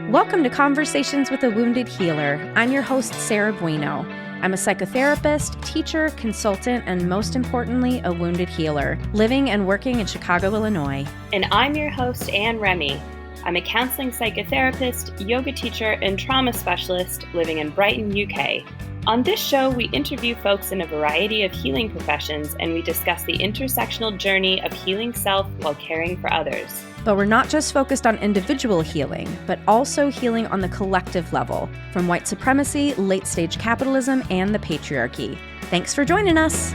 Welcome to Conversations with a Wounded Healer. I'm your host, Sarah Bueno. I'm a psychotherapist, teacher, consultant, and most importantly, a wounded healer, living and working in Chicago, Illinois. And I'm your host, Anne Remy. I'm a counseling psychotherapist, yoga teacher, and trauma specialist living in Brighton, UK. On this show, we interview folks in a variety of healing professions, and we discuss the intersectional journey of healing self while caring for others. But we're not just focused on individual healing, but also healing on the collective level, from white supremacy, late-stage capitalism, and the patriarchy. Thanks for joining us.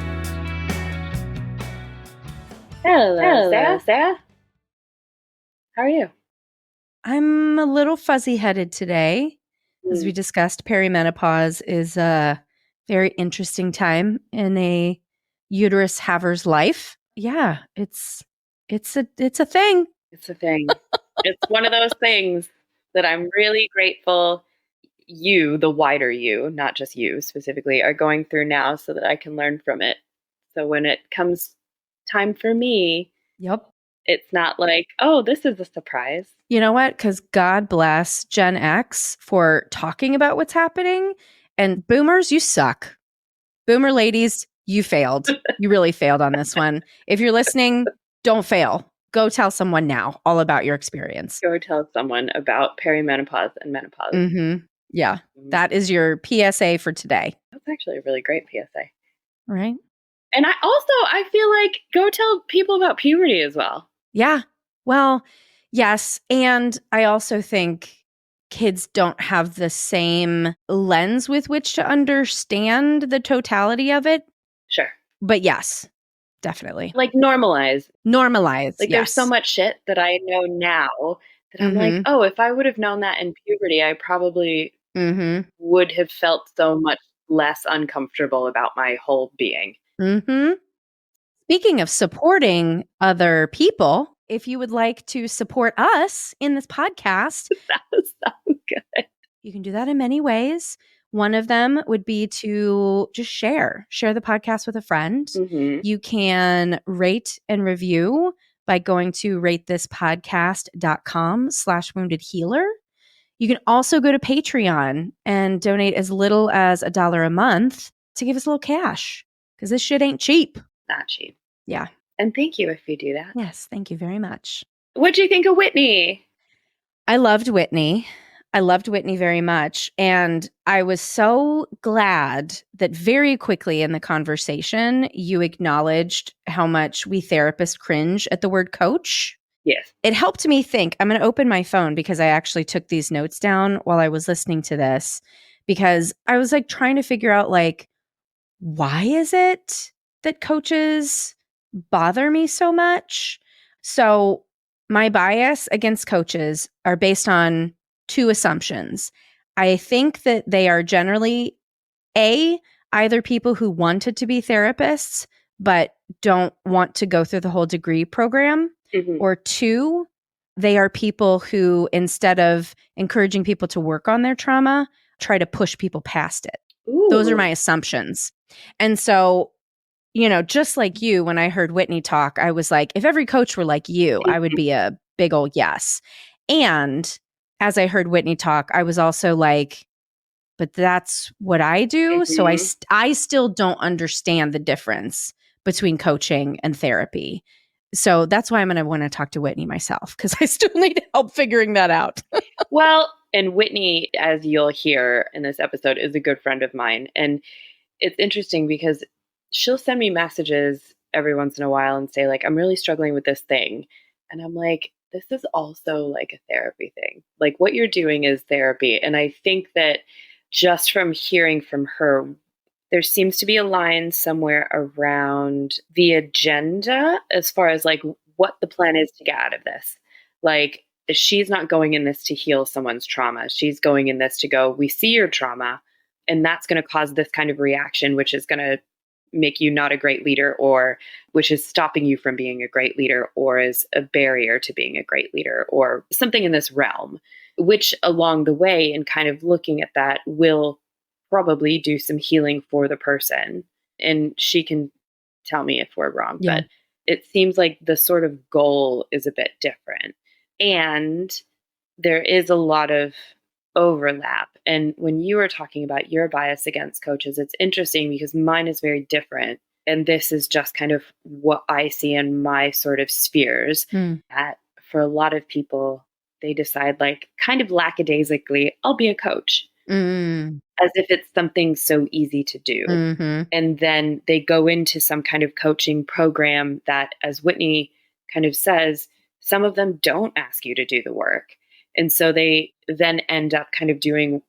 Hello, Sarah. How are you? I'm a little fuzzy-headed today. As we discussed, perimenopause is a very interesting time in a uterus haver's life. Yeah, it's a thing. It's a thing. It's one of those things that I'm really grateful you, the wider you, not just you specifically, are going through now so that I can learn from it. So when it comes time for me, it's not like, oh, this is a surprise. You know what? Because God bless Gen X for talking about what's happening. And boomers, you suck. Boomer ladies, you failed. You really failed on this one. If you're listening, don't fail. Go tell someone now all about your experience. Go tell someone about perimenopause and menopause. Mm-hmm. Yeah, that is your PSA for today. That's actually a really great PSA. Right. And I feel like go tell people about puberty as well. Yeah. Well, yes. And I also think kids don't have the same lens with which to understand the totality of it. Sure. But yes, definitely. Like normalize. Like yes. There's so much shit that I know now that I'm like, oh, if I would have known that in puberty, I probably would have felt so much less uncomfortable about my whole being. Speaking of supporting other people, if you would like to support us in this podcast, that was so good. You can do that in many ways. One of them would be to just share the podcast with a friend. You can rate and review by going to ratethispodcast.com/woundedhealer. You can also go to Patreon and donate as little as $1 a month to give us a little cash, because this shit ain't cheap. Not cheap. Yeah. And thank you if you do that. Yes, thank you very much. What'd you think of Whitney? I loved Whitney. I loved Whitney very much. And I was so glad that very quickly in the conversation, you acknowledged how much we therapists cringe at the word coach. Yes. It helped me think. I'm going to open my phone because I actually took these notes down while I was listening to this, because I was like trying to figure out like, why is it that coaches bother me so much? So my bias against coaches are based on two assumptions. I think that they are generally either people who wanted to be therapists but don't want to go through the whole degree program, or two, they are people who, instead of encouraging people to work on their trauma, try to push people past it. Ooh. Those are my assumptions. And so, you know, just like you, when I heard Whitney talk, I was like, if every coach were like you, I would be a big old yes. And as I heard Whitney talk, I was also like, but that's what I do. So I still don't understand the difference between coaching and therapy. So that's why I'm going to want to talk to Whitney myself, because I still need help figuring that out. Well, and Whitney, as you'll hear in this episode, is a good friend of mine. And it's interesting because she'll send me messages every once in a while and say, like, I'm really struggling with this thing. And I'm like, this is also like a therapy thing. Like, what you're doing is therapy. And I think that just from hearing from her, there seems to be a line somewhere around the agenda as far as like what the plan is to get out of this. Like, she's not going in this to heal someone's trauma. She's going in this to go, we see your trauma, and that's going to cause this kind of reaction, which is going to make you not a great leader, or which is stopping you from being a great leader, or is a barrier to being a great leader, or something in this realm, which along the way, and kind of looking at that, will probably do some healing for the person. And she can tell me if we're wrong, but it seems like the sort of goal is a bit different. And there is a lot of overlap. And when you were talking about your bias against coaches, it's interesting because mine is very different. And this is just kind of what I see in my sort of spheres. Mm. That for a lot of people, they decide, like, kind of lackadaisically, I'll be a coach, Mm. as if it's something so easy to do. Mm-hmm. And then they go into some kind of coaching program that, as Whitney kind of says, some of them don't ask you to do the work. And so they then end up kind of doing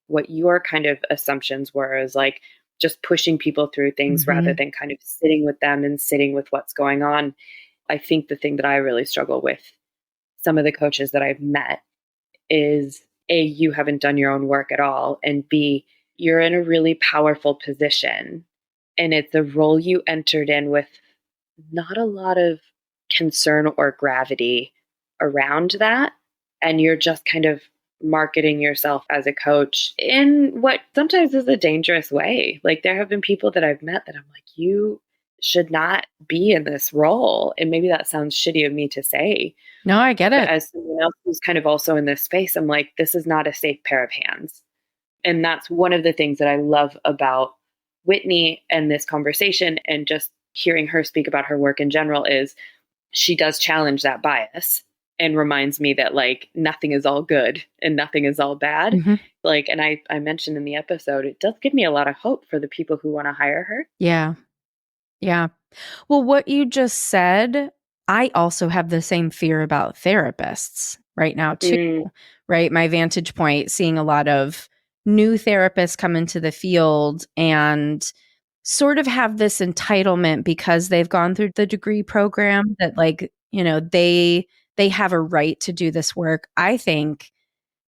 what your kind of assumptions were, is like just pushing people through things rather Mm-hmm. than kind of sitting with them and sitting with what's going on. I think the thing that I really struggle with some of the coaches that I've met is, A, you haven't done your own work at all, and B, you're in a really powerful position and it's a role you entered in with not a lot of concern or gravity around that. And you're just kind of marketing yourself as a coach in what sometimes is a dangerous way. Like, there have been people that I've met that I'm like, you should not be in this role. And maybe that sounds shitty of me to say, No, I get but it. as someone else who's kind of also in this space, I'm like, this is not a safe pair of hands. And that's one of the things that I love about Whitney and this conversation, and just hearing her speak about her work in general, is she does challenge that bias and reminds me that, like, nothing is all good and nothing is all bad. Mm-hmm. Like, and I mentioned in the episode, it does give me a lot of hope for the people who want to hire her. Yeah. Yeah. Well, what you just said, I also have the same fear about therapists right now, too. Mm, Right. My vantage point, seeing a lot of new therapists come into the field and sort of have this entitlement because they've gone through the degree program that, like, they have a right to do this work. I think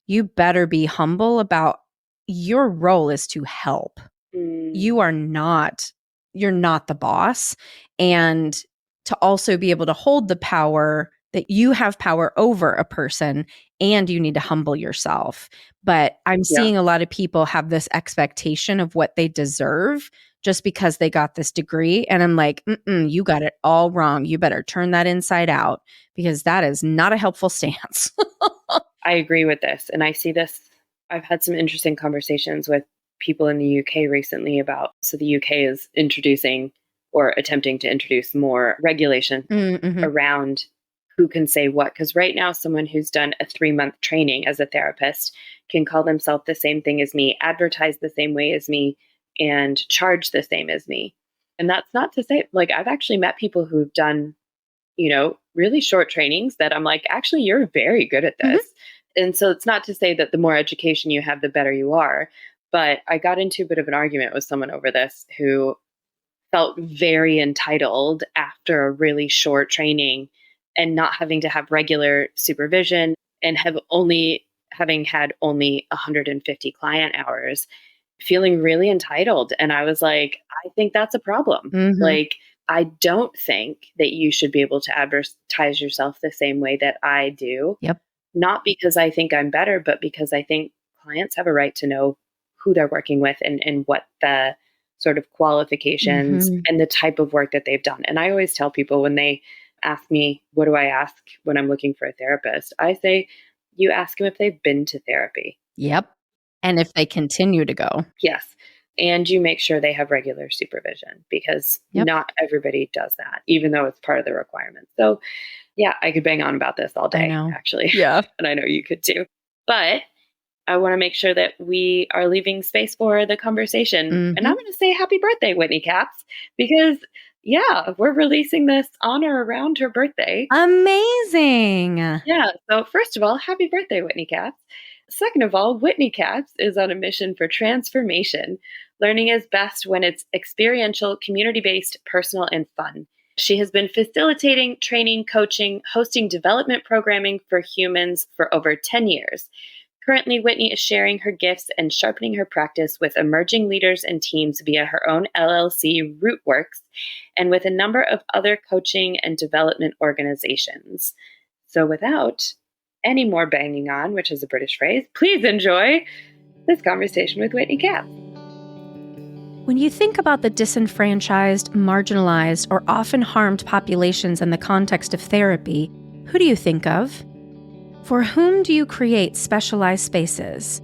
you better be humble about your role is to help. mm, You are not, you're not the boss. And to also be able to hold the power that you have power over a person, and you need to humble yourself. But I'm yeah, seeing a lot of people have this expectation of what they deserve just because they got this degree. And I'm like, you got it all wrong. You better turn that inside out, because that is not a helpful stance. I agree with this. And I see this. I've had some interesting conversations with people in the UK recently about, so the UK is introducing or attempting to introduce more regulation Mm-hmm. around who can say what. Because right now, someone who's done a 3-month training as a therapist can call themselves the same thing as me, advertise the same way as me, and charge the same as me. And that's not to say, like, I've actually met people who've done, really short trainings that I'm like, actually, you're very good at this. And so it's not to say that the more education you have, the better you are. But I got into a bit of an argument with someone over this who felt very entitled after a really short training and not having to have regular supervision, and having had only 150 client hours, feeling really entitled. And I was like, I think that's a problem. Mm-hmm. Like, I don't think that you should be able to advertise yourself the same way that I do. Yep. Not because I think I'm better, but because I think clients have a right to know who they're working with, and what the sort of qualifications Mm-hmm. and the type of work that they've done. And I always tell people, when they ask me, what do I ask when I'm looking for a therapist? I say, you ask them if they've been to therapy. Yep. And if they continue to go. Yes. And you make sure they have regular supervision, because Yep. not everybody does that, even though it's part of the requirement. So, yeah, I could bang on about this all I day, know. actually. Yeah. And I know you could too. But I want to make sure that we are leaving space for the conversation. And Mm-hmm. I'm going to say happy birthday, Whitney Capps, because, yeah, we're releasing this on or around her birthday. Amazing. Yeah. So, first of all, happy birthday, Whitney Capps. Second of all, Whitney Capps is on a mission for transformation. Learning is best when it's experiential, community based, personal, and fun. She has been facilitating, training, coaching, hosting development programming for humans for over 10 years. Currently, Whitney is sharing her gifts and sharpening her practice with emerging leaders and teams via her own LLC Rootworks, and with a number of other coaching and development organizations. So, without any more banging on, which is a British phrase, please enjoy this conversation with Whitney Capps. When you think about the disenfranchised, marginalized, or often harmed populations in the context of therapy, who do you think of? For whom do you create specialized spaces?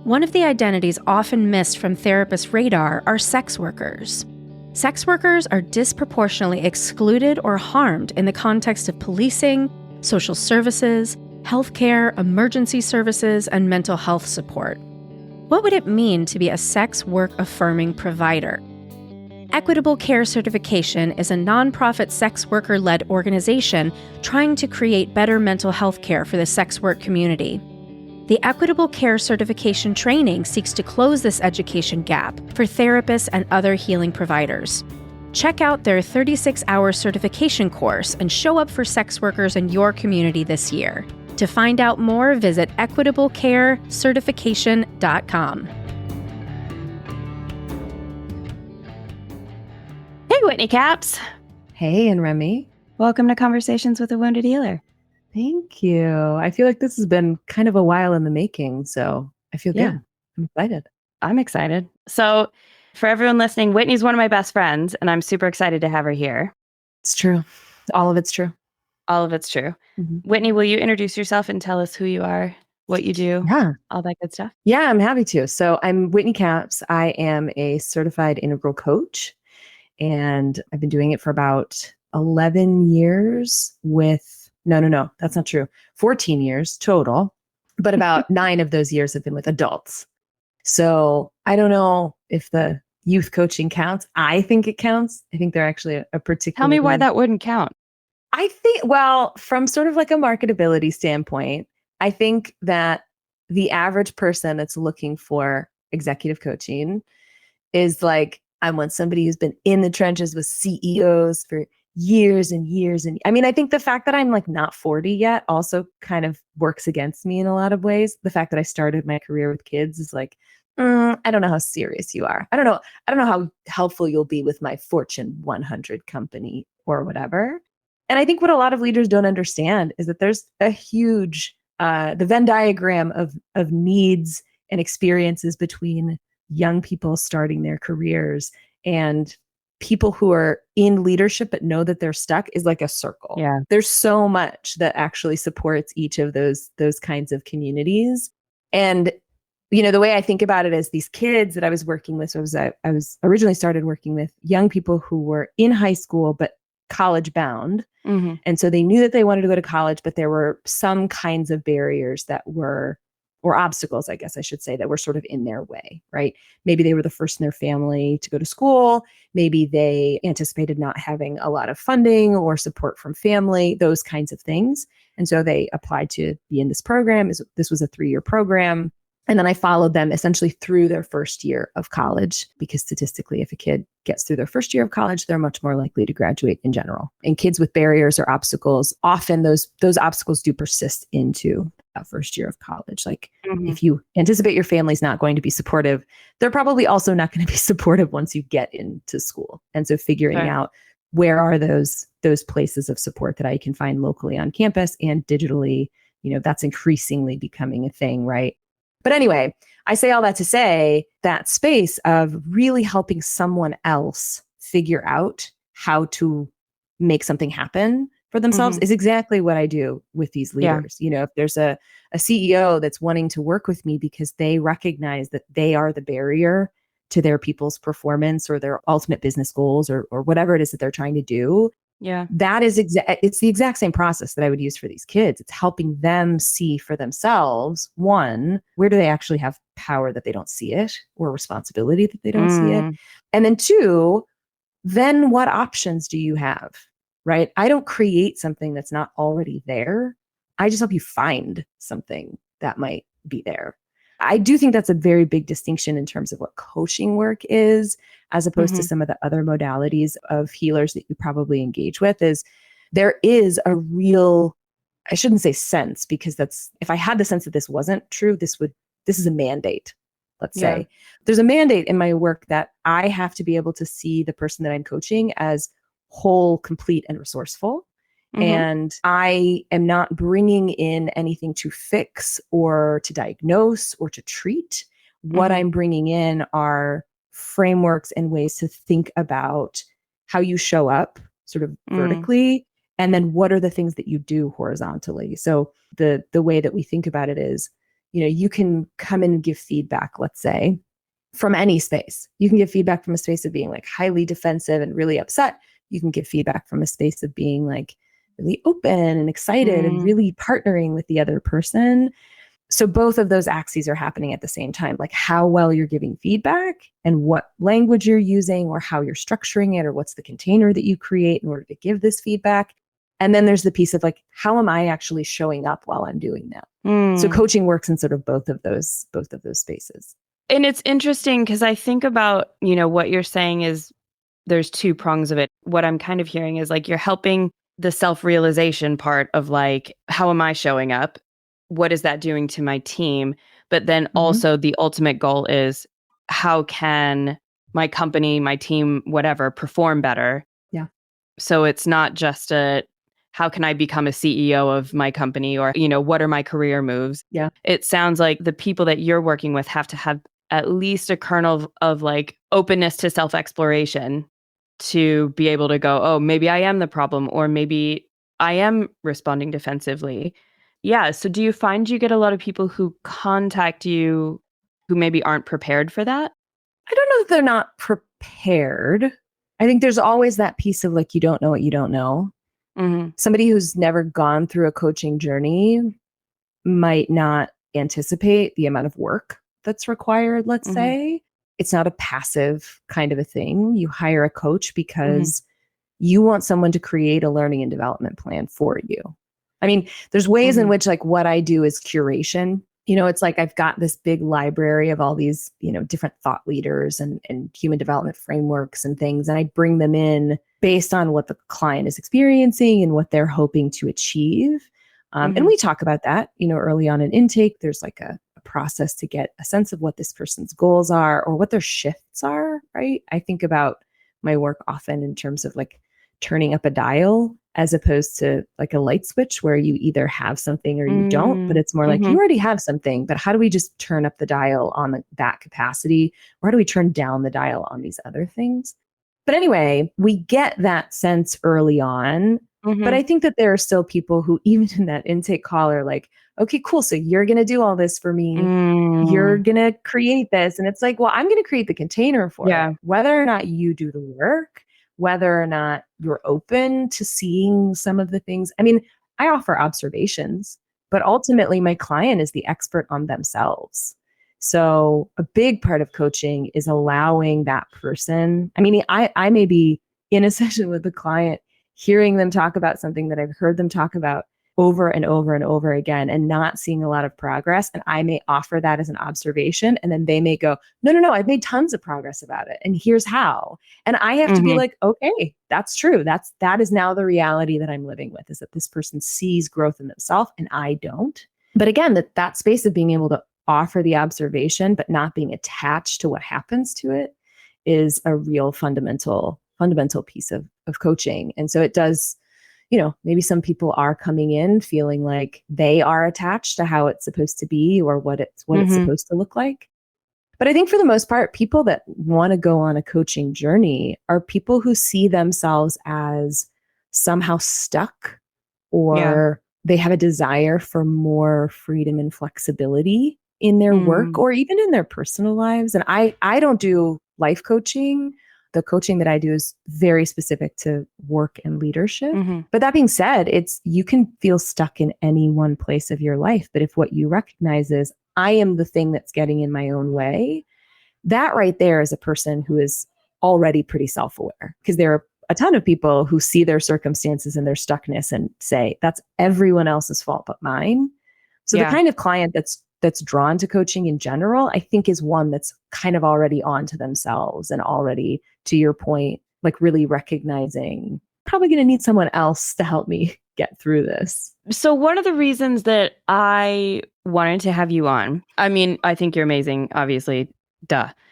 One of the identities often missed from therapists' radar are sex workers. Sex workers are disproportionately excluded or harmed in the context of policing, social services, healthcare, emergency services, and mental health support. What would it mean to be a sex work affirming provider? Equitable Care Certification is a nonprofit sex worker-led organization trying to create better mental health care for the sex work community. The Equitable Care Certification training seeks to close this education gap for therapists and other healing providers. Check out their 36-hour certification course and show up for sex workers in your community this year. To find out more, visit equitablecarecertification.com. Hey, Whitney Capps. Hey, and Remy. Welcome to Conversations with a Wounded Healer. Thank you. I feel like this has been kind of a while in the making, so I feel good. I'm excited. I'm excited. So for everyone listening, Whitney's one of my best friends, and I'm super excited to have her here. It's true. All of it's true. All of it's true. Mm-hmm. Whitney, will you introduce yourself and tell us who you are, what you do, all that good stuff? Yeah, I'm happy to. So I'm Whitney Capps. I am a certified integral coach, and I've been doing it for about 11 years with, no, that's not true. 14 years total, but about 9 of those years have been with adults. So I don't know if the youth coaching counts. I think it counts. I think they're actually a particular. Tell me why that wouldn't count. I think, well, from sort of like a marketability standpoint, I think that the average person that's looking for executive coaching is like, I want somebody who's been in the trenches with CEOs for years and years. And I mean, I think the fact that I'm like not 40 yet also kind of works against me in a lot of ways. The fact that I started my career with kids is like, I don't know how serious you are. I don't know how helpful you'll be with my Fortune 100 company or whatever. And I think what a lot of leaders don't understand is that there's a huge, the Venn diagram of needs and experiences between young people starting their careers and people who are in leadership but know that they're stuck is like a circle. Yeah. There's so much that actually supports each of those kinds of communities. And you know, the way I think about it is these kids that I was working with, I was originally started working with young people who were in high school but college bound. Mm-hmm. And so they knew that they wanted to go to college, but there were some kinds of barriers that were, or obstacles, I guess I should say, that were sort of in their way, right? Maybe they were the first in their family to go to school. Maybe they anticipated not having a lot of funding or support from family, those kinds of things. And so they applied to be in this program. This was a 3-year program. And then I followed them essentially through their first year of college, because statistically, if a kid gets through their first year of college, they're much more likely to graduate in general. And kids with barriers or obstacles, often those obstacles do persist into that first year of college. Like if you anticipate your family's not going to be supportive, they're probably also not going to be supportive once you get into school. And so figuring out where are those places of support that I can find locally on campus and digitally, you know, that's increasingly becoming a thing, right? But anyway, I say all that to say that space of really helping someone else figure out how to make something happen for themselves is exactly what I do with these leaders. You know, if there's a CEO that's wanting to work with me because they recognize that they are the barrier to their people's performance or their ultimate business goals or whatever it is that they're trying to do. Yeah, that is it's the exact same process that I would use for these kids. It's helping them see for themselves, one, where do they actually have power that they don't see it, or responsibility that they don't see it? And then two, then what options do you have, right? I don't create something that's not already there. I just help you find something that might be there. I do think that's a very big distinction in terms of what coaching work is, as opposed to some of the other modalities of healers that you probably engage with. Is there is a real, I shouldn't say sense, because that's, if I had the sense that this wasn't true, this is a mandate. Let's say there's a mandate in my work that I have to be able to see the person that I'm coaching as whole, complete, and resourceful. And I am not bringing in anything to fix or to diagnose or to treat. What I'm bringing in are frameworks and ways to think about how you show up sort of vertically And then what are the things that you do horizontally? So the way that we think about it is, you can come in and give feedback, let's say, from any space. You can give feedback from a space of being like highly defensive and really upset. You can give feedback from a space of being like really open and excited and really partnering with the other person. So both of those axes are happening at the same time, like how well you're giving feedback and what language you're using or how you're structuring it or what's the container that you create in order to give this feedback. And then there's the piece of like, how am I actually showing up while I'm doing that? So coaching works in sort of both of those spaces. And it's interesting because I think about, what you're saying is there's two prongs of it. What I'm kind of hearing is like you're helping the self-realization part of like, how am I showing up? What is that doing to my team? But then also the ultimate goal is how can my company, my team, whatever, perform better? Yeah. So it's not just how can I become a CEO of my company or, what are my career moves? Yeah. It sounds like the people that you're working with have to have at least a kernel of like openness to self-exploration to be able to go, oh, maybe I am the problem, or maybe I am responding defensively. Yeah. So do you find you get a lot of people who contact you who maybe aren't prepared for that? I don't know that they're not prepared. I think there's always that piece of like, you don't know what you don't know. Somebody who's never gone through a coaching journey might not anticipate the amount of work that's required, let's say. It's not a passive kind of a thing. You hire a coach because you want someone to create a learning and development plan for you. I mean, there's ways in which like what I do is curation. It's like I've got this big library of all these, different thought leaders and human development frameworks and things. And I bring them in based on what the client is experiencing and what they're hoping to achieve. And we talk about that, early on in intake. There's like a process to get a sense of what this person's goals are or what their shifts are, right? I think about my work often in terms of like turning up a dial as opposed to like a light switch where you either have something or you don't, but it's more like you already have something, but how do we just turn up the dial on that capacity? Or how do we turn down the dial on these other things? But anyway, we get that sense early on. But I think that there are still people who, even in that intake call, are like, okay, cool. So you're going to do all this for me. You're going to create this. And it's like, well, I'm going to create the container for it. Whether or not you do the work, whether or not you're open to seeing some of the things. I mean, I offer observations, but ultimately my client is the expert on themselves. So a big part of coaching is allowing that person. I mean, I may be in a session with the client, hearing them talk about something that I've heard them talk about over and over and over again and not seeing a lot of progress. And I may offer that as an observation. And then they may go, no, I've made tons of progress about it. And here's how. And I have to be like, okay, that's true. That is now the reality that I'm living with, is that this person sees growth in themselves and I don't. But again, that space of being able to offer the observation, but not being attached to what happens to it is a real fundamental piece of coaching. And so it does, maybe some people are coming in feeling like they are attached to how it's supposed to be or what it's supposed to look like. But I think for the most part, people that want to go on a coaching journey are people who see themselves as somehow stuck or they have a desire for more freedom and flexibility in their work or even in their personal lives. And I don't do life coaching. The coaching that I do is very specific to work and leadership. But that being said, you can feel stuck in any one place of your life. But if what you recognize is I am the thing that's getting in my own way, that right there is a person who is already pretty self-aware, because there are a ton of people who see their circumstances and their stuckness and say, that's everyone else's fault but mine. So the kind of client that's drawn to coaching in general, I think is one that's kind of already onto themselves and already, to your point, like really recognizing probably going to need someone else to help me get through this. So one of the reasons that I wanted to have you on, I mean, I think you're amazing, obviously,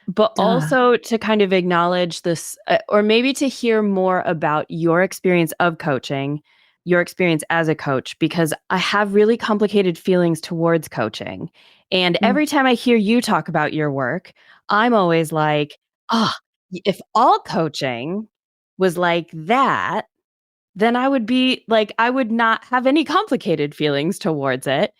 but also to kind of acknowledge this, or maybe to hear more about your experience of coaching, your experience as a coach, because I have really complicated feelings towards coaching. And every time I hear you talk about your work, I'm always like, if all coaching was like that, then I would be like, I would not have any complicated feelings towards it.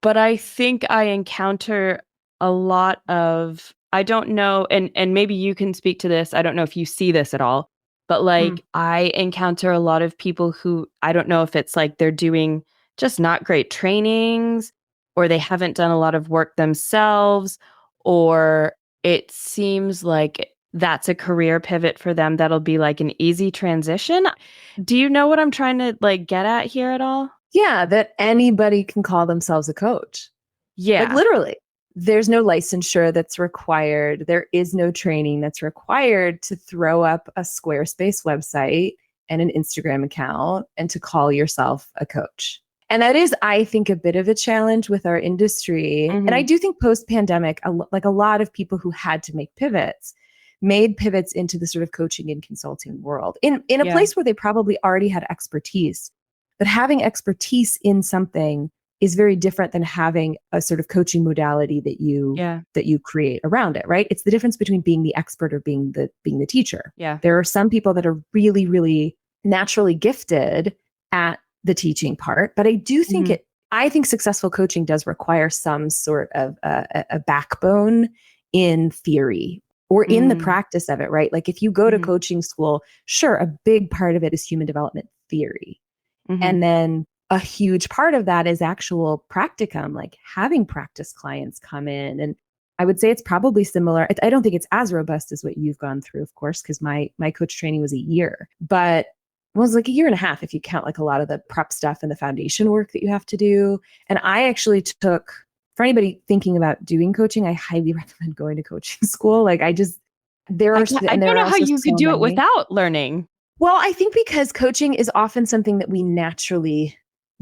But I think I encounter a lot of, I don't know, and maybe you can speak to this. I don't know if you see this at all, but like I encounter a lot of people who, I don't know if it's like they're doing just not great trainings, or they haven't done a lot of work themselves, or it seems like that's a career pivot for them that'll be like an easy transition. Do you know what I'm trying to like get at here at all? Yeah, that anybody can call themselves a coach. Yeah. Like literally, there's no licensure that's required. There is no training that's required to throw up a Squarespace website and an Instagram account and to call yourself a coach. And that is, I think, a bit of a challenge with our industry. And I do think post-pandemic, like a lot of people who had to make pivots, made pivots into the sort of coaching and consulting world in a place where they probably already had expertise. But having expertise in something is very different than having a sort of coaching modality that you create around it, right? It's the difference between being the expert or being the teacher. Yeah. There are some people that are really, really naturally gifted at the teaching part, but I do think I think successful coaching does require some sort of a backbone in theory or in the practice of it, right? Like if you go to coaching school, sure, a big part of it is human development theory. And then a huge part of that is actual practicum, like having practice clients come in. And I would say it's probably similar. I don't think it's as robust as what you've gone through, of course, because my coach training was a year, but it was like a year and a half if you count like a lot of the prep stuff and the foundation work that you have to do. And I actually took, for anybody thinking about doing coaching, I highly recommend going to coaching school. Like I don't know how you could do it without learning. Well, I think because coaching is often something that we naturally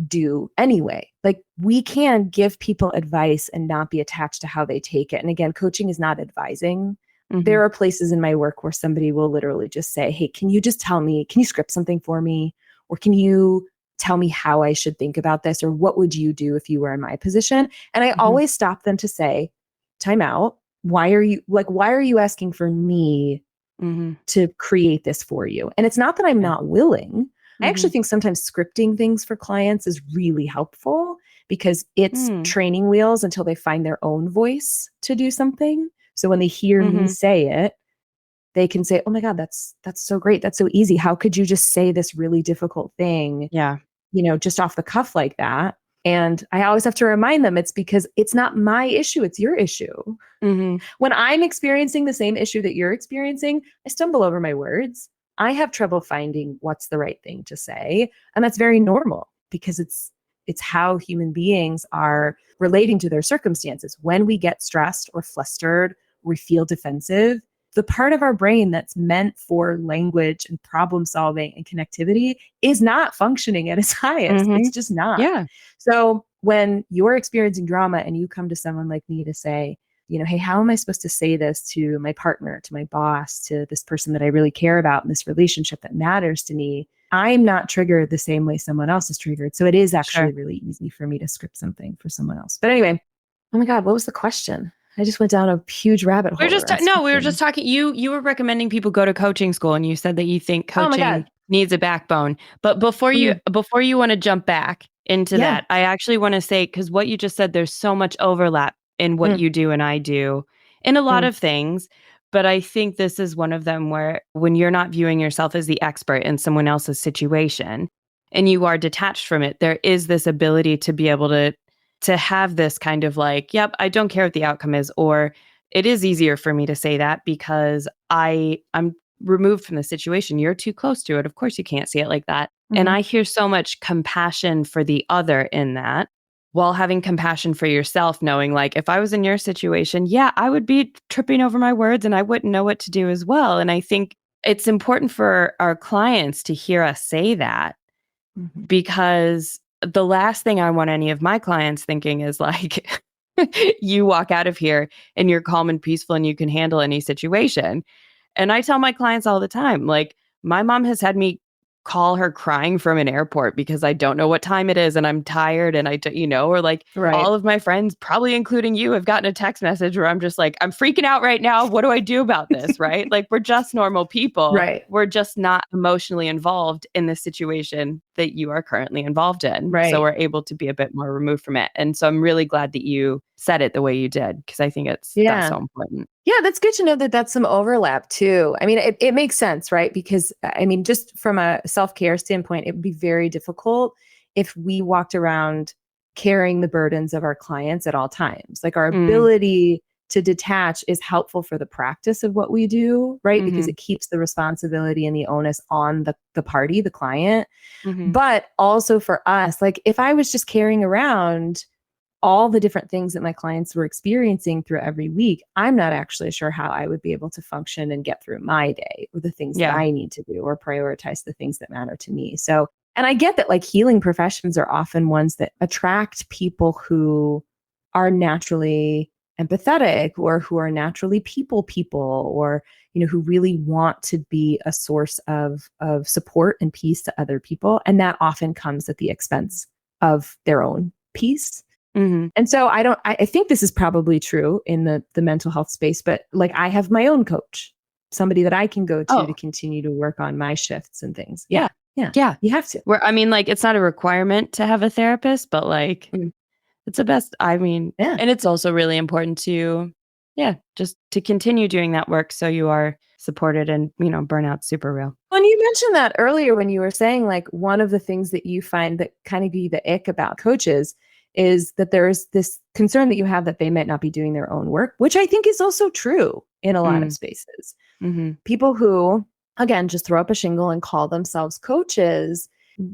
do anyway. Like we can give people advice and not be attached to how they take it. And again, coaching is not advising. There are places in my work where somebody will literally just say, hey, can you just tell me, can you script something for me? Or can you tell me how I should think about this? Or what would you do if you were in my position? And I always stop them to say, time out. Why are you asking for me to create this for you? And it's not that I'm not willing. I actually think sometimes scripting things for clients is really helpful because it's training wheels until they find their own voice to do something. So when they hear me say it, they can say, oh my God, that's so great. That's so easy. How could you just say this really difficult thing? Yeah. Just off the cuff like that. And I always have to remind them it's because it's not my issue. It's your issue. When I'm experiencing the same issue that you're experiencing, I stumble over my words. I have trouble finding what's the right thing to say. And that's very normal because it's how human beings are relating to their circumstances. When we get stressed or flustered, we feel defensive, the part of our brain that's meant for language and problem solving and connectivity is not functioning at its highest. It's just not. Yeah. So when you're experiencing drama and you come to someone like me to say, hey, how am I supposed to say this to my partner, to my boss, to this person that I really care about in this relationship that matters to me? I'm not triggered the same way someone else is triggered. So it is actually really easy for me to script something for someone else. But anyway, oh my God, what was the question? I just went down a huge rabbit hole. We were just talking. You were recommending people go to coaching school, and you said that you think coaching needs a backbone. But before you want to jump back into that, I actually want to say, because what you just said, there's so much overlap in what you do and I do in a lot of things. But I think this is one of them where when you're not viewing yourself as the expert in someone else's situation and you are detached from it, there is this ability to be able to have this kind of like, yep, I don't care what the outcome is, or it is easier for me to say that because I'm removed from the situation. You're too close to it. Of course you can't see it like that. And I hear so much compassion for the other in that, while having compassion for yourself, knowing like, if I was in your situation, I would be tripping over my words and I wouldn't know what to do as well. And I think it's important for our clients to hear us say that because the last thing I want any of my clients thinking is like, you walk out of here and you're calm and peaceful and you can handle any situation. And I tell my clients all the time, like, my mom has had me call her crying from an airport because I don't know what time it is and I'm tired and or like all of my friends, probably including you, have gotten a text message where I'm just like, I'm freaking out right now. What do I do about this? Right? Like, we're just normal people. Right. We're just not emotionally involved in the situation that you are currently involved in. Right. So we're able to be a bit more removed from it. And so I'm really glad that you said it the way you did, because I think that's so important. Yeah, that's good to know that that's some overlap too. I mean, it makes sense, right? Because I mean, just from a self-care standpoint, it would be very difficult if we walked around carrying the burdens of our clients at all times. Like, our ability to detach is helpful for the practice of what we do, right? Because it keeps the responsibility and the onus on the party, the client. But also for us, like, if I was just carrying around all the different things that my clients were experiencing through every week, I'm not actually sure how I would be able to function and get through my day, or the things that I need to do, or prioritize the things that matter to me. So, and I get that, like, healing professions are often ones that attract people who are naturally empathetic, or who are naturally people, or, who really want to be a source of support and peace to other people. And that often comes at the expense of their own peace. And so I think this is probably true in the mental health space, but like, I have my own coach, somebody that I can go to continue to work on my shifts and things. Yeah. You have to. I mean, like, it's not a requirement to have a therapist, but like, it's the best. I mean, and it's also really important to, just to continue doing that work so you are supported, and, burnout's super real. When you mentioned that earlier, when you were saying, like, one of the things that you find that kind of give you the ick about coaches is that there's this concern that you have that they might not be doing their own work, which I think is also true in a lot of spaces. People who, again, just throw up a shingle and call themselves coaches.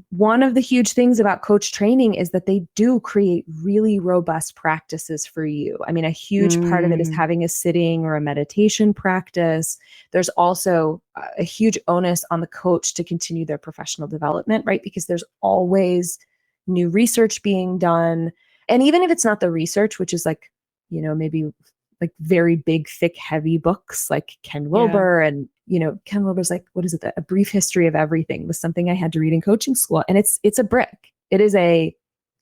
One of the huge things about coach training is that they do create really robust practices for you. I mean, a huge part of it is having a sitting or a meditation practice. There's also a huge onus on the coach to continue their professional development, right? Because there's always new research being done. And even if it's not the research, which is like, maybe like very big, thick, heavy books like Ken Wilber, and, Ken Wilber's like, what is it? A Brief History of Everything was something I had to read in coaching school. And it's a brick. It is a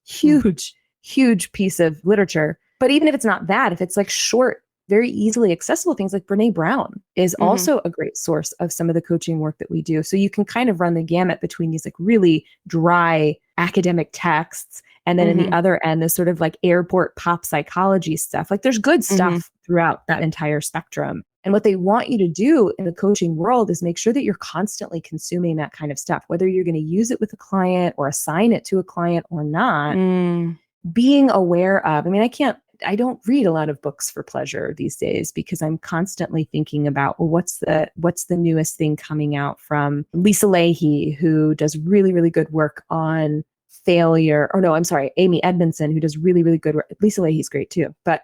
huge, huge piece of literature. But even if it's not that, if it's like short, very easily accessible things, like Brene Brown is also a great source of some of the coaching work that we do. So you can kind of run the gamut between these like really dry academic texts, and then in the other end, this sort of like airport pop psychology stuff. Like, there's good stuff throughout that entire spectrum. And what they want you to do in the coaching world is make sure that you're constantly consuming that kind of stuff, whether you're going to use it with a client or assign it to a client or not. Being aware of, I don't read a lot of books for pleasure these days, because I'm constantly thinking about, well, what's the newest thing coming out from Lisa Lahey, who does really, really good work on failure. Or no, I'm sorry, Amy Edmondson, who does really, really good work. Lisa Lahey's great too. But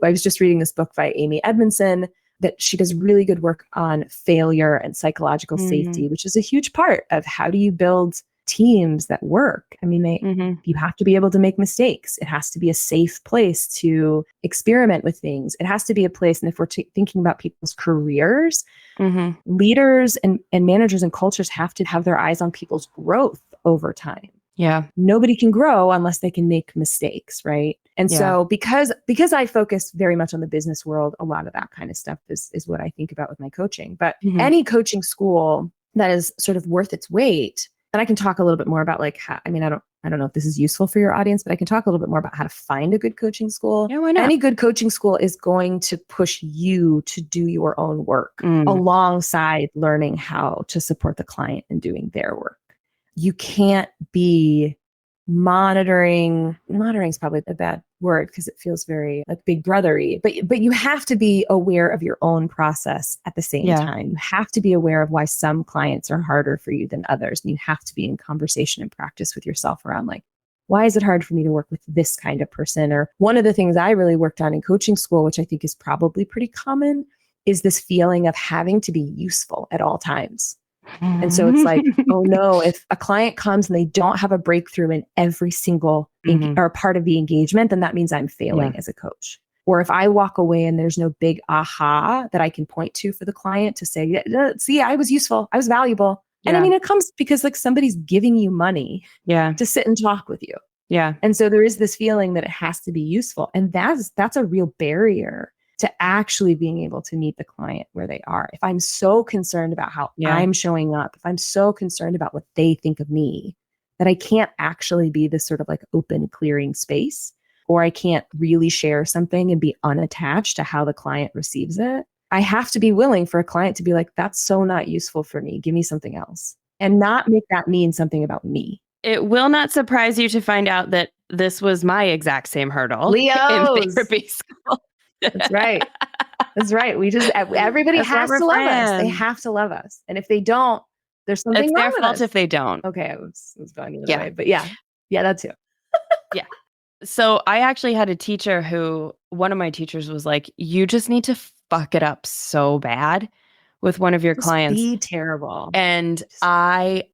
I was just reading this book by Amy Edmondson that she does really good work on failure and psychological safety, which is a huge part of how do you build teams that work. I mean, you have to be able to make mistakes. It has to be a safe place to experiment with things. It has to be a place, and if we're thinking about people's careers, leaders and managers and cultures have to have their eyes on people's growth over time. Yeah. Nobody can grow unless they can make mistakes, right? And so because I focus very much on the business world, a lot of that kind of stuff is what I think about with my coaching. But any coaching school that is sort of worth its weight, and I can talk a little bit more about like how, I don't know if this is useful for your audience, but I can talk a little bit more about how to find a good coaching school. Yeah, why not? Any good coaching school is going to push you to do your own work alongside learning how to support the client in doing their work. You can't be monitoring is probably a bad word because it feels very like big brothery, but you have to be aware of your own process at the same time. You have to be aware of why some clients are harder for you than others. And you have to be in conversation and practice with yourself around like, why is it hard for me to work with this kind of person? Or one of the things I really worked on in coaching school, which I think is probably pretty common, is this feeling of having to be useful at all times. And so it's like, oh no, if a client comes and they don't have a breakthrough in every single or part of the engagement, then that means I'm failing as a coach. Or if I walk away and there's no big aha that I can point to for the client to say, see, I was useful, I was valuable, And I mean, it comes because like somebody's giving you money to sit and talk with you. Yeah. And so there is this feeling that it has to be useful. And that's a real barrier to actually being able to meet the client where they are. If I'm so concerned about how I'm showing up, if I'm so concerned about what they think of me, that I can't actually be this sort of like open clearing space, or I can't really share something and be unattached to how the client receives it. I have to be willing for a client to be like, that's so not useful for me. Give me something else. And not make that mean something about me. It will not surprise you to find out that this was my exact same hurdle Leos. in therapy school. That's right. That's right. Everybody That's has to love us. They have to love us. And if they don't, there's something it's wrong their with fault us. if they don't. Okay, I was going the other way. But yeah, that too. Yeah. So I actually had a teacher who, one of my teachers was like, you just need to fuck it up so bad with one of your clients. Be terrible. And I,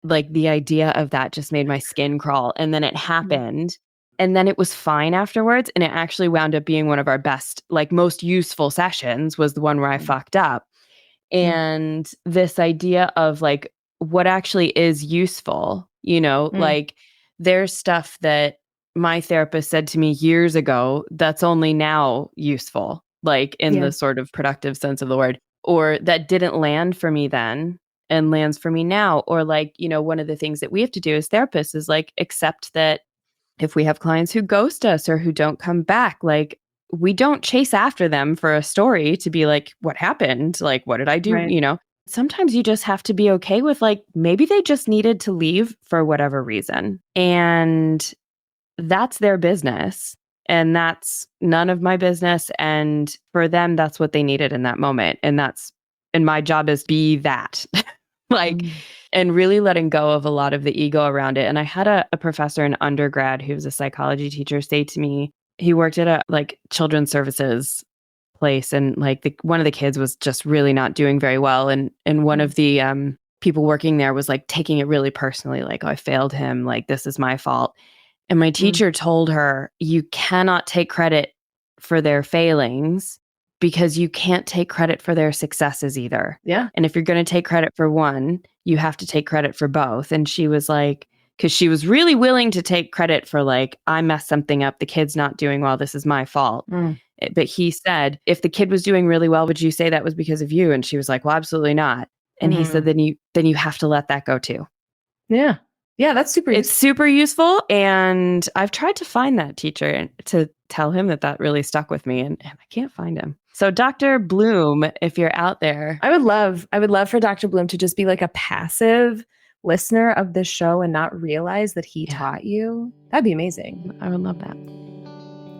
like, the idea of that just made my skin crawl. And then it happened. And then it was fine afterwards. And it actually wound up being one of our best, like most useful sessions was the one where I fucked up. And this idea of like what actually is useful, you know, like there's stuff that my therapist said to me years ago that's only now useful, like in the sort of productive sense of the word, or that didn't land for me then and lands for me now. Or like, you know, one of the things that we have to do as therapists is like accept that if we have clients who ghost us or who don't come back, like we don't chase after them for a story to be like, what happened? Like, what did I do? Right. You know, sometimes you just have to be okay with like, maybe they just needed to leave for whatever reason. And that's their business. And that's none of my business. And for them, that's what they needed in that moment. And my job is be that. Like, and really letting go of a lot of the ego around it. And I had a professor in undergrad who was a psychology teacher say to me, he worked at a like children's services place, and like one of the kids was just really not doing very well. And one of the people working there was like taking it really personally, like, oh, I failed him, like this is my fault. And my teacher told her, you cannot take credit for their failings because you can't take credit for their successes either. Yeah. And if you're going to take credit for one, you have to take credit for both. And she was like, because she was really willing to take credit for like, I messed something up, the kid's not doing well, this is my fault. But he said, if the kid was doing really well, would you say that was because of you? And she was like, well, absolutely not. And he said, then you have to let that go too. Yeah. Yeah, that's super useful. It's super useful. And I've tried to find that teacher to tell him that really stuck with me, and I can't find him. So Dr. Bloom, if you're out there. I would love for Dr. Bloom to just be like a passive listener of this show and not realize that he taught you. That'd be amazing. I would love that.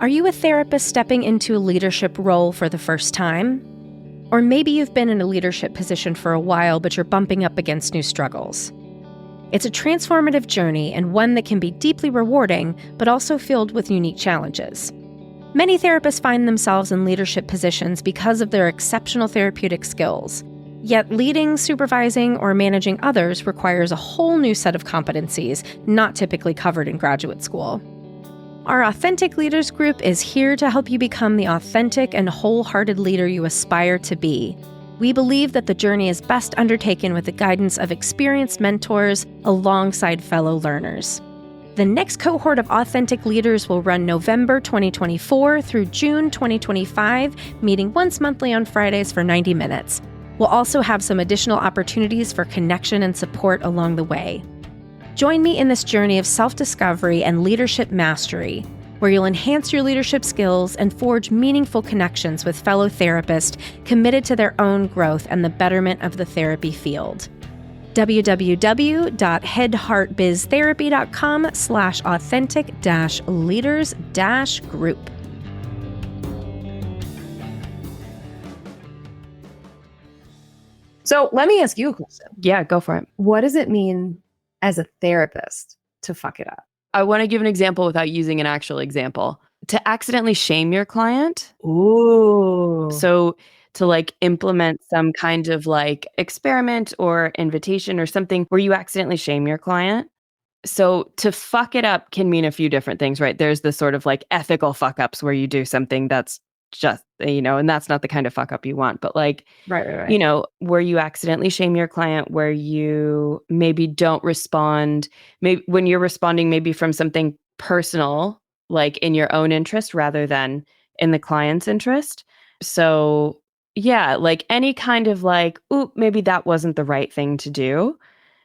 Are you a therapist stepping into a leadership role for the first time? Or maybe you've been in a leadership position for a while, but you're bumping up against new struggles. It's a transformative journey and one that can be deeply rewarding, but also filled with unique challenges. Many therapists find themselves in leadership positions because of their exceptional therapeutic skills. Yet leading, supervising, or managing others requires a whole new set of competencies not typically covered in graduate school. Our Authentic Leaders group is here to help you become the authentic and wholehearted leader you aspire to be. We believe that the journey is best undertaken with the guidance of experienced mentors alongside fellow learners. The next cohort of Authentic Leaders will run November 2024 through June 2025, meeting once monthly on Fridays for 90 minutes. We'll also have some additional opportunities for connection and support along the way. Join me in this journey of self-discovery and leadership mastery, where you'll enhance your leadership skills and forge meaningful connections with fellow therapists committed to their own growth and the betterment of the therapy field. www.headheartbiztherapy.com/authentic-leaders-group. So let me ask you a question. Yeah, go for it. What does it mean as a therapist to fuck it up? I want to give an example without using an actual example. To accidentally shame your client. Ooh. So to like implement some kind of like experiment or invitation or something where you accidentally shame your client. So to fuck it up can mean a few different things, right? There's the sort of like ethical fuck ups where you do something that's just, and that's not the kind of fuck up you want. But like, Right. where you accidentally shame your client, where you maybe don't respond, maybe when you're responding maybe from something personal, like in your own interest rather than in the client's interest. So yeah, like any kind of like, ooh, maybe that wasn't the right thing to do.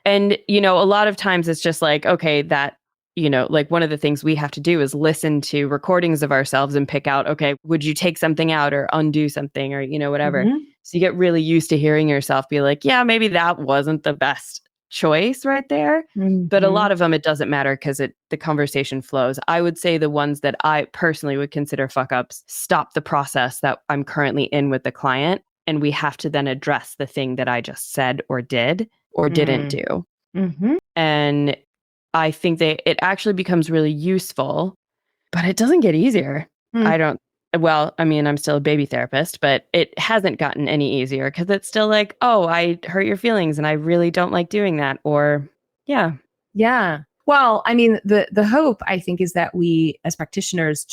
And, a lot of times it's just like, okay, that, like one of the things we have to do is listen to recordings of ourselves and pick out, okay, would you take something out or undo something or, whatever. Mhm. So you get really used to hearing yourself be like, yeah, maybe that wasn't the best choice right there. But a lot of them, it doesn't matter because the conversation flows. I would say the ones that I personally would consider fuck ups stop the process that I'm currently in with the client. And we have to then address the thing that I just said or did or didn't do. Mhm. And I think it actually becomes really useful, but it doesn't get easier. Mm. I'm still a baby therapist, but it hasn't gotten any easier because it's still like, oh, I hurt your feelings and I really don't like doing that. Or, yeah. Yeah. Well, I mean, the hope, I think, is that we as practitioners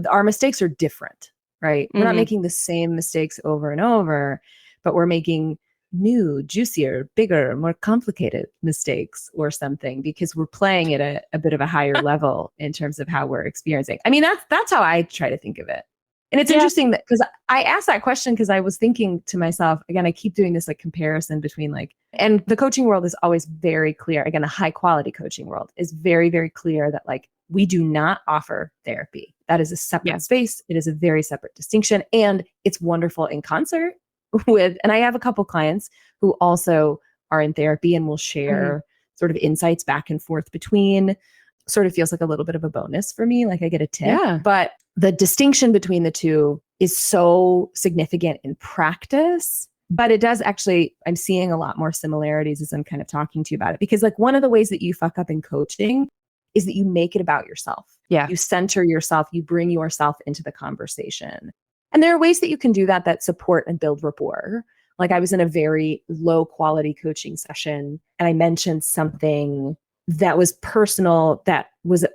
our mistakes are different, right? We're not making the same mistakes over and over, but we're making new, juicier, bigger, more complicated mistakes or something because we're playing at a bit of a higher level in terms of how we're experiencing. I mean, that's how I try to think of it. And it's interesting that because I asked that question because I was thinking to myself, again, I keep doing this like comparison between and the coaching world is always very clear. Again, the high quality coaching world is very, very clear that like we do not offer therapy. That is a separate space. It is a very separate distinction. And it's wonderful in concert and I have a couple clients who also are in therapy and will share sort of insights back and forth between. Sort of feels like a little bit of a bonus for me. Like I get a tip, but the distinction between the two is so significant in practice. But it does actually, I'm seeing a lot more similarities as I'm kind of talking to you about it. Because like one of the ways that you fuck up in coaching is that you make it about yourself. Yeah. You center yourself, you bring yourself into the conversation. And there are ways that you can do that support and build rapport. Like I was in a very low quality coaching session and I mentioned something that was personal, that was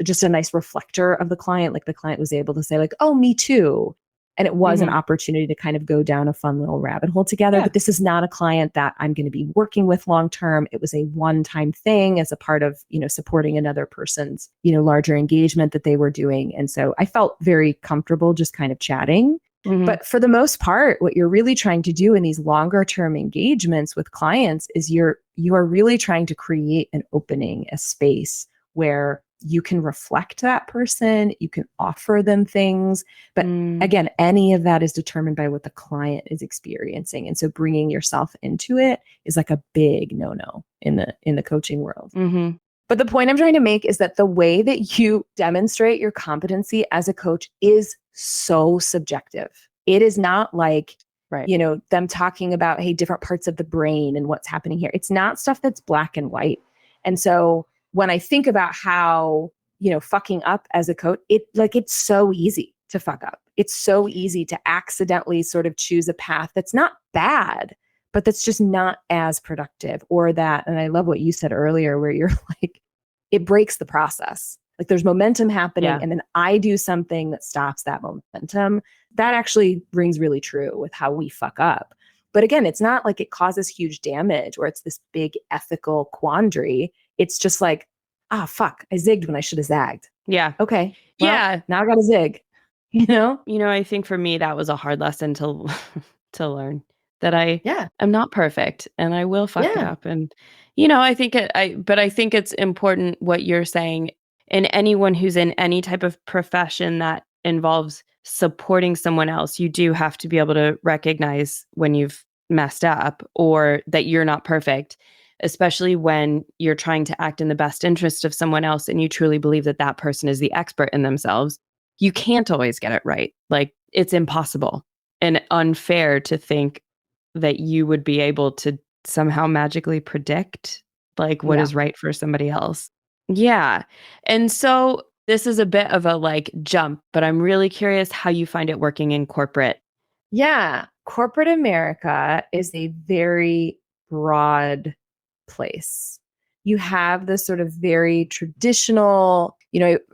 just a nice reflector of the client. Like the client was able to say like, oh, me too. And it was an opportunity to kind of go down a fun little rabbit hole together. But this is not a client that I'm going to be working with long term. It was a one-time thing as a part of, supporting another person's, larger engagement that they were doing. And so I felt very comfortable just kind of chatting. But for the most part, what you're really trying to do in these longer term engagements with clients is you are really trying to create an opening, a space where you can reflect that person, you can offer them things. But again, any of that is determined by what the client is experiencing. And so bringing yourself into it is like a big no-no in the coaching world. But the point I'm trying to make is that the way that you demonstrate your competency as a coach is so subjective. It is not like, them talking about, hey, different parts of the brain and what's happening here. It's not stuff that's black and white. And so when I think about how, fucking up as a coach, it's so easy to fuck up. It's so easy to accidentally sort of choose a path that's not bad, but that's just not as productive or that. And I love what you said earlier, where you're like, it breaks the process. Like there's momentum happening and then I do something that stops that momentum. That actually rings really true with how we fuck up. But again, it's not like it causes huge damage or it's this big ethical quandary. It's just like, fuck, I zigged when I should have zagged. Yeah. Okay. Well, now I got to zig, I think for me, that was a hard lesson to learn that I am not perfect and I will fuck it up. And, I think I think it's important what you're saying. And anyone who's in any type of profession that involves supporting someone else, you do have to be able to recognize when you've messed up or that you're not perfect, especially when you're trying to act in the best interest of someone else and you truly believe that that person is the expert in themselves. You can't always get it right. Like it's impossible and unfair to think that you would be able to somehow magically predict like what is right for somebody else. Yeah. And so this is a bit of a like jump, but I'm really curious how you find it working in corporate. Yeah. Corporate America is a very broad place. You have this sort of very traditional,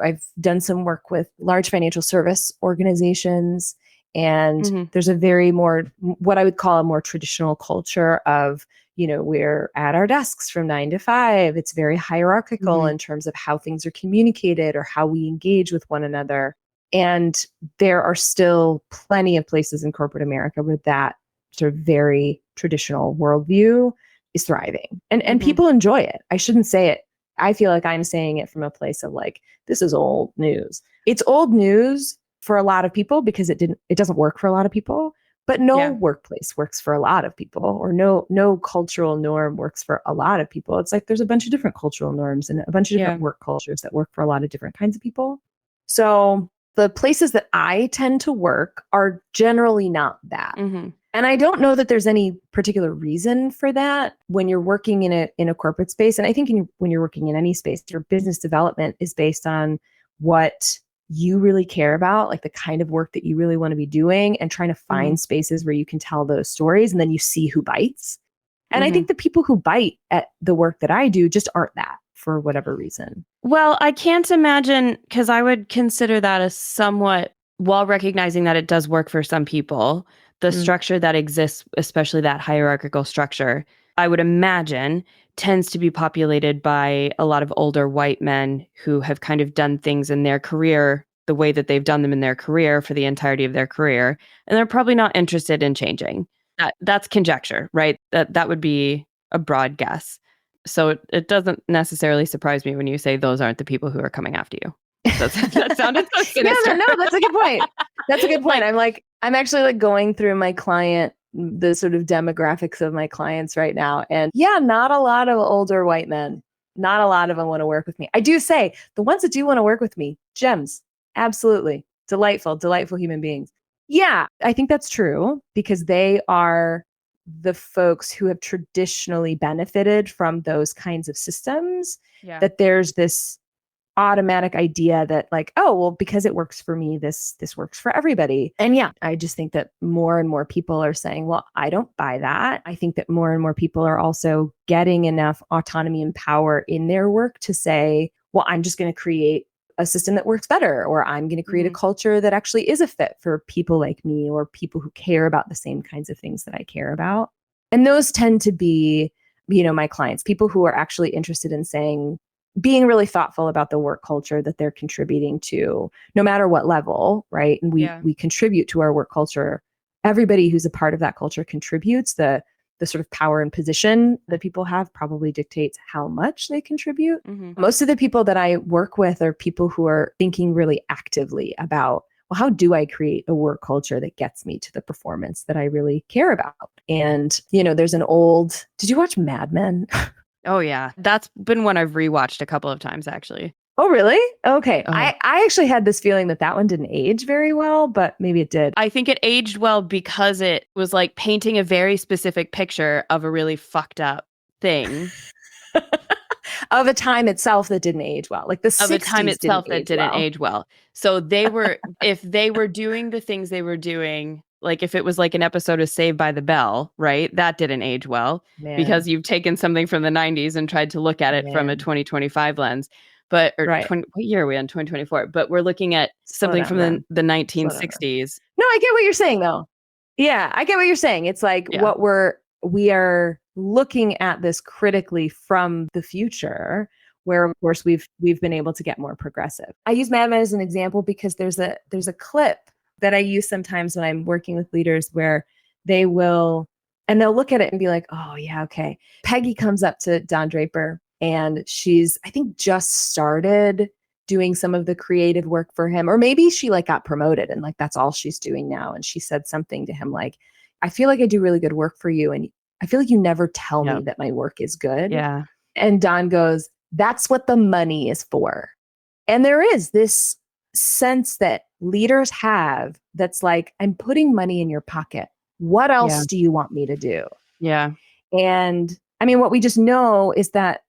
I've done some work with large financial service organizations, And there's a very more, what I would call a more traditional culture of, we're at our desks from 9 to 5. It's very hierarchical in terms of how things are communicated or how we engage with one another. And there are still plenty of places in corporate America where that sort of very traditional worldview is thriving, and people enjoy it. I shouldn't say it. I feel like I'm saying it from a place of like, this is old news. It's old news for a lot of people because it doesn't work for a lot of people, but no workplace works for a lot of people, or no cultural norm works for a lot of people. It's like, there's a bunch of different cultural norms and a bunch of different work cultures that work for a lot of different kinds of people. So the places that I tend to work are generally not that. And I don't know that there's any particular reason for that when you're working in a corporate space. And I think when you're working in any space, your business development is based on what you really care about, like the kind of work that you really want to be doing, and trying to find spaces where you can tell those stories, and then you see who bites. And I think the people who bite at the work that I do just aren't that, for whatever reason. Well, I can't imagine, because I would consider that as somewhat, while recognizing that it does work for some people, the structure that exists, especially that hierarchical structure, I would imagine tends to be populated by a lot of older white men who have kind of done things in their career the way that they've done them in their career for the entirety of their career. And they're probably not interested in changing. That's conjecture, right? That would be a broad guess. So it doesn't necessarily surprise me when you say those aren't the people who are coming after you. That sounded so sinister. No, that's a good point. That's a good point. I'm actually like going through the sort of demographics of my clients right now. And not a lot of older white men. Not a lot of them want to work with me. I do say the ones that do want to work with me, gems, absolutely. Delightful human beings. Yeah, I think that's true, because they are the folks who have traditionally benefited from those kinds of systems, that there's this automatic idea that like, oh, well, because it works for me, this works for everybody. And I just think that more and more people are saying, well, I don't buy that. I think that more and more people are also getting enough autonomy and power in their work to say, well, I'm just going to create a system that works better, or I'm going to create a culture that actually is a fit for people like me, or people who care about the same kinds of things that I care about. And those tend to be, my clients, people who are actually interested in being really thoughtful about the work culture that they're contributing to, no matter what level, right? And we contribute to our work culture. Everybody who's a part of that culture contributes. The sort of power and position that people have probably dictates how much they contribute. Most of the people that I work with are people who are thinking really actively about, well, how do I create a work culture that gets me to the performance that I really care about? And, there's did you watch Mad Men? Oh, yeah. That's been one I've rewatched a couple of times, actually. Oh, really? Okay. I actually had this feeling that one didn't age very well, but maybe it did. I think it aged well because it was like painting a very specific picture of a really fucked up thing. Of a time itself that didn't age well. Like the 60s of a time itself that didn't well. age well. So they were, if they were doing the things they were doing, like if it was like an episode of Saved by the Bell, right? That didn't age well because you've taken something from the 90s and tried to look at it from a 2025 lens. But, what year are we in? 2024. But we're looking at something from the 1960s. No, I get what you're saying though. Yeah, I get what you're saying. It's like we are looking at this critically from the future, where of course we've been able to get more progressive. I use Mad Men as an example because there's a clip that I use sometimes when I'm working with leaders where they'll look at it and be like, oh yeah, okay. Peggy comes up to Don Draper and she's, I think, just started doing some of the creative work for him, or maybe she like got promoted and like that's all she's doing now. And she said something to him like, I feel like I do really good work for you, and I feel like you never tell me that my work is good. Yeah. And Don goes, that's what the money is for. And there is this sense that leaders have that's like, I'm putting money in your pocket. What else do you want me to do? Yeah. And I mean, what we just know is that,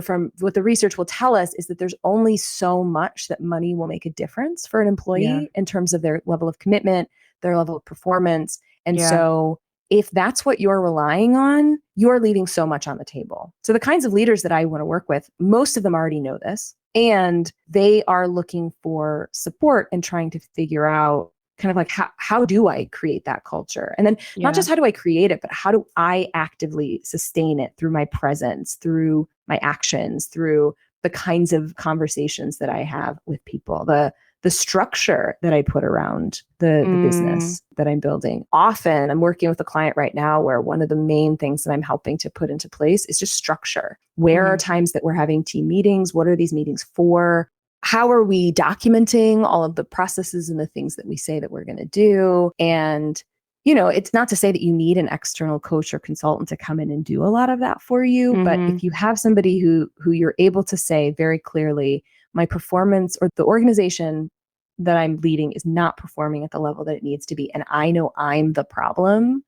from what the research will tell us is that there's only so much that money will make a difference for an employee in terms of their level of commitment, their level of performance. And so if that's what you're relying on, you're leaving so much on the table. So the kinds of leaders that I want to work with, most of them already know this, and they are looking for support and trying to figure out kind of like, how do I create that culture? And then not just how do I create it, but how do I actively sustain it through my presence, through my actions, through the kinds of conversations that I have with people, the structure that I put around the business that I'm building. Often I'm working with a client right now where one of the main things that I'm helping to put into place is just structure. Where are times that we're having team meetings? What are these meetings for? How are we documenting all of the processes and the things that we say that we're going to do? And, it's not to say that you need an external coach or consultant to come in and do a lot of that for you. But if you have somebody who you're able to say very clearly, my performance or the organization that I'm leading is not performing at the level that it needs to be, and I know I'm the problem,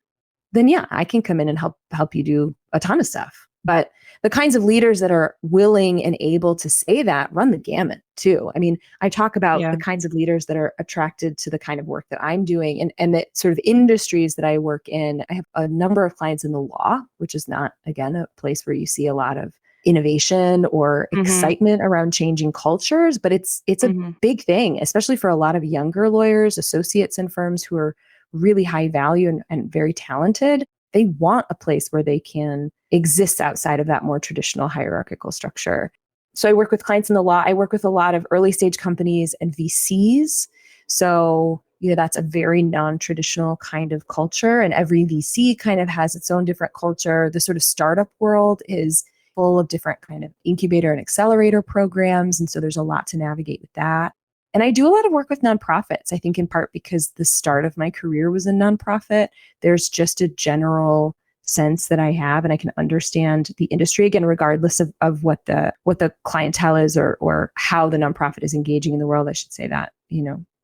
then I can come in and help you do a ton of stuff. But the kinds of leaders that are willing and able to say that run the gamut too. I mean, I talk about the kinds of leaders that are attracted to the kind of work that I'm doing and the sort of industries that I work in. I have a number of clients in the law, which is not, again, a place where you see a lot of innovation or excitement around changing cultures, but it's a big thing, especially for a lot of younger lawyers, associates in firms who are really high value and very talented. They want a place where they can exist outside of that more traditional hierarchical structure. So I work with clients in the law. I work with a lot of early stage companies and VCs. So, that's a very non-traditional kind of culture, and every VC kind of has its own different culture. The sort of startup world is full of different kind of incubator and accelerator programs. And so there's a lot to navigate with that. And I do a lot of work with nonprofits, I think in part because the start of my career was in nonprofit. There's just a general sense that I have, and I can understand the industry, again, regardless of what the clientele is or how the nonprofit is engaging in the world. I should say that,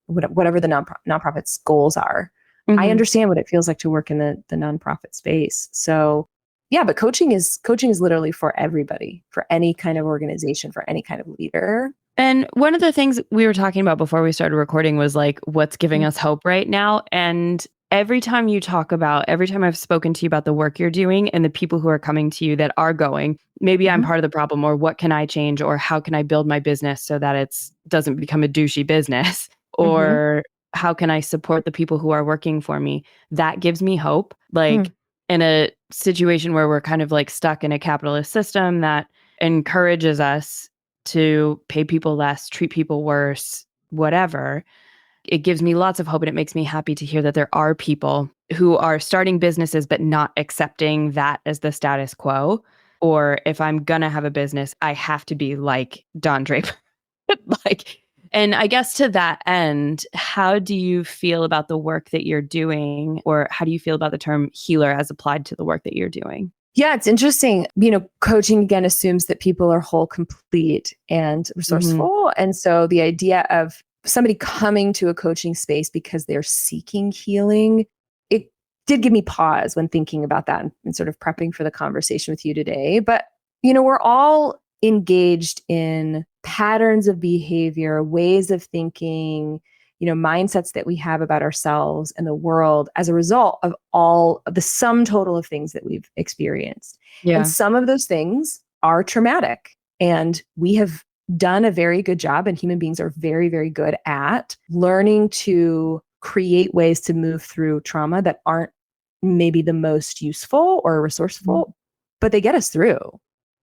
whatever the nonprofit's goals are. I understand what it feels like to work in the nonprofit space. So but coaching is literally for everybody, for any kind of organization, for any kind of leader. And one of the things we were talking about before we started recording was like, what's giving us hope right now? And every time I've spoken to you about the work you're doing and the people who are coming to you that are going, maybe I'm part of the problem, or what can I change, or how can I build my business so that it doesn't become a douchey business, or how can I support the people who are working for me? That gives me hope. Like in a situation where we're kind of like stuck in a capitalist system that encourages us to pay people less, treat people worse, whatever, it gives me lots of hope, and it makes me happy to hear that there are people who are starting businesses but not accepting that as the status quo. Or if I'm gonna have a business, I have to be like Don Draper. And I guess to that end, how do you feel about the work that you're doing, or how do you feel about the term healer as applied to the work that you're doing? Yeah, it's interesting. Coaching again assumes that people are whole, complete, and resourceful. And so the idea of somebody coming to a coaching space because they're seeking healing, it did give me pause when thinking about that and sort of prepping for the conversation with you today. But, we're all engaged in patterns of behavior, ways of thinking, mindsets that we have about ourselves and the world as a result of all of the sum total of things that we've experienced. And some of those things are traumatic. And we have done a very good job, and human beings are very, very good at learning to create ways to move through trauma that aren't maybe the most useful or resourceful, but they get us through.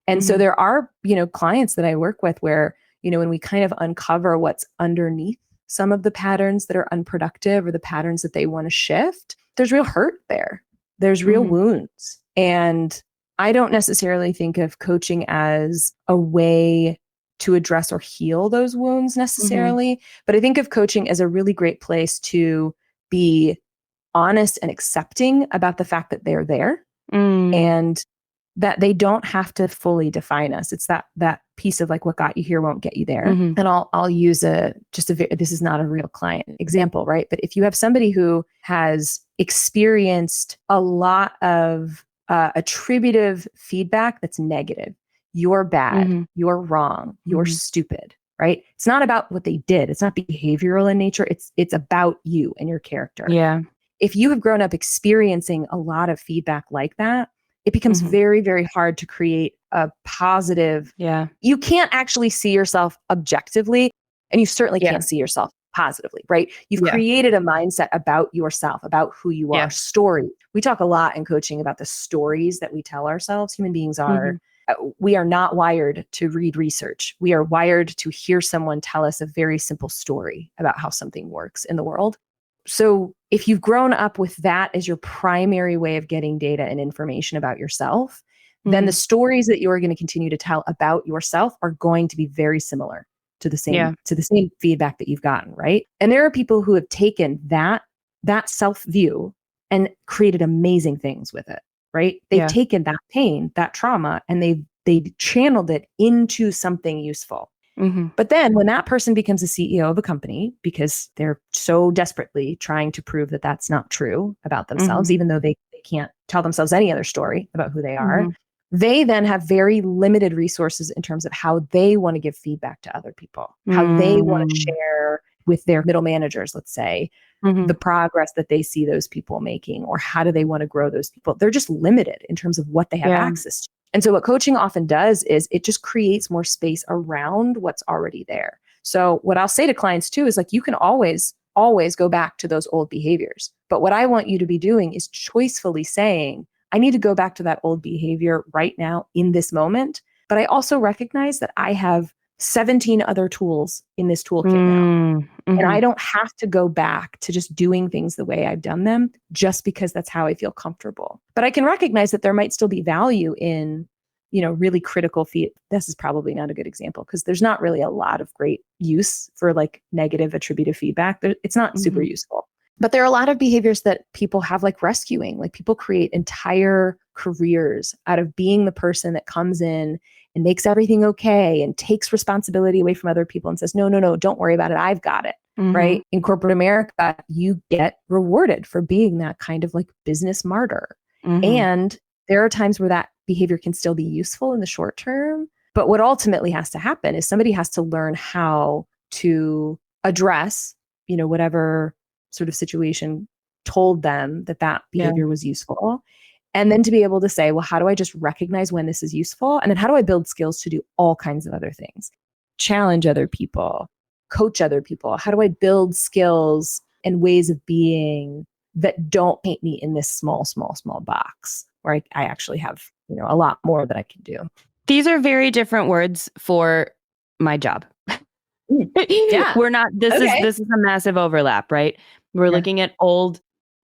And so there are, clients that I work with where, when we kind of uncover what's underneath some of the patterns that are unproductive or the patterns that they want to shift, there's real hurt there. There's real wounds. And I don't necessarily think of coaching as a way to address or heal those wounds necessarily, but I think of coaching as a really great place to be honest and accepting about the fact that they're there and that they don't have to fully define us. It's that piece of like, what got you here won't get you there. And I'll use this is not a real client example, right? But if you have somebody who has experienced a lot of attributive feedback that's negative, you're bad, you're wrong, you're stupid, right? It's not about what they did. It's not behavioral in nature. It's about you and your character. Yeah. If you have grown up experiencing a lot of feedback like that, it becomes very, very hard to create a positive. Yeah. You can't actually see yourself objectively, and you certainly can't see yourself positively, right? You've created a mindset about yourself, about who you are. Story. We talk a lot in coaching about the stories that we tell ourselves. Human beings are, we are not wired to read research. We are wired to hear someone tell us a very simple story about how something works in the world. So if you've grown up with that as your primary way of getting data and information about yourself, then the stories that you're going to continue to tell about yourself are going to be very similar to the same feedback that you've gotten, right? And there are people who have taken that self-view and created amazing things with it, right? They've taken that pain, that trauma, and they've channeled it into something useful. But then when that person becomes a CEO of a company, because they're so desperately trying to prove that that's not true about themselves, even though they can't tell themselves any other story about who they are, they then have very limited resources in terms of how they want to give feedback to other people, how they want to share with their middle managers, let's say, the progress that they see those people making, or how do they want to grow those people. They're just limited in terms of what they have access to. And so what coaching often does is it just creates more space around what's already there. So what I'll say to clients too is like, you can always go back to those old behaviors. But what I want you to be doing is choicefully saying, I need to go back to that old behavior right now in this moment. But I also recognize that I have 17 other tools in this toolkit now. And I don't have to go back to just doing things the way I've done them just because that's how I feel comfortable. But I can recognize that there might still be value in, really critical This is probably not a good example because there's not really a lot of great use for like negative attributive feedback. It's not super useful. But there are a lot of behaviors that people have, like rescuing. Like people create entire careers out of being the person that comes in and makes everything okay and takes responsibility away from other people and says, no, don't worry about it. I've got it. Right? In corporate America, you get rewarded for being that kind of like business martyr. And there are times where that behavior can still be useful in the short term. But what ultimately has to happen is somebody has to learn how to address, whatever sort of situation told them that behavior was useful. And then to be able to say, well, how do I just recognize when this is useful? And then how do I build skills to do all kinds of other things? Challenge other people, coach other people. How do I build skills and ways of being that don't paint me in this small box where I actually have, a lot more that I can do? These are very different words for my job. We're not, this is a massive overlap, right? We're looking at old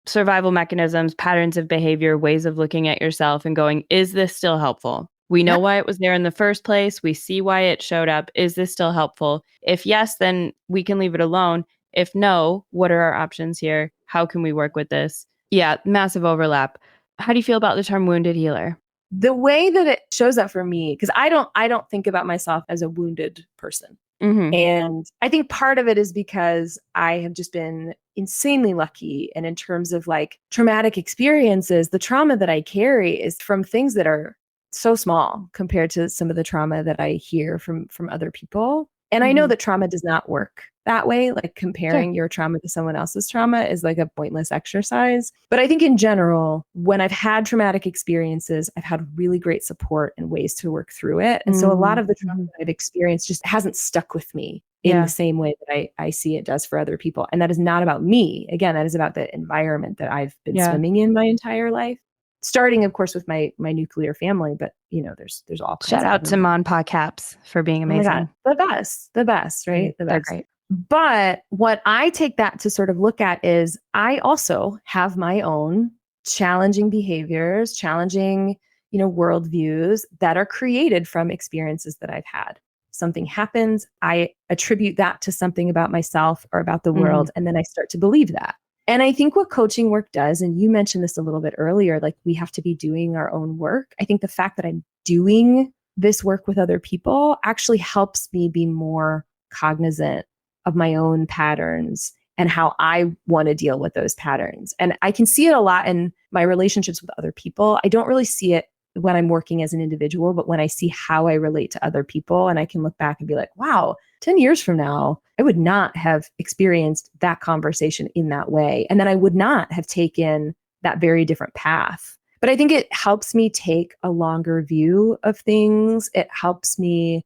survival mechanisms, patterns of behavior, ways of looking at yourself and going, is this still helpful? We know why it was there in the first place. We see why it showed up. Is this still helpful? If yes, then we can leave it alone. If no, what are our options here? How can we work with this? Yeah, massive overlap. How do you feel about the term wounded healer? The way that it shows up for me, because I don't think about myself as a wounded person. And I think part of it is because I have just been insanely lucky. And in terms of like traumatic experiences, the trauma that I carry is from things that are so small compared to some of the trauma that I hear from other people. And I know that trauma does not work that way. Like comparing your trauma to someone else's trauma is like a pointless exercise. But I think in general, when I've had traumatic experiences, I've had really great support and ways to work through it. And so a lot of the trauma that I've experienced just hasn't stuck with me in the same way that I see it does for other people. And that is not about me. Again, that is about the environment that I've been swimming in my entire life. Starting, of course, with my nuclear family, but there's all kinds. Shout out to Whitney Capps for being amazing. Oh my God, the best, right? The best. They're great. But what I take that to sort of look at is I also have my own challenging behaviors, challenging, worldviews that are created from experiences that I've had. Something happens, I attribute that to something about myself or about the world, and then I start to believe that. And I think what coaching work does, and you mentioned this a little bit earlier, like we have to be doing our own work. I think the fact that I'm doing this work with other people actually helps me be more cognizant of my own patterns and how I want to deal with those patterns. And I can see it a lot in my relationships with other people. I don't really see it when I'm working as an individual, but when I see how I relate to other people, and I can look back and be like, wow, 10 years from now, I would not have experienced that conversation in that way. And then I would not have taken that very different path. But I think it helps me take a longer view of things. It helps me,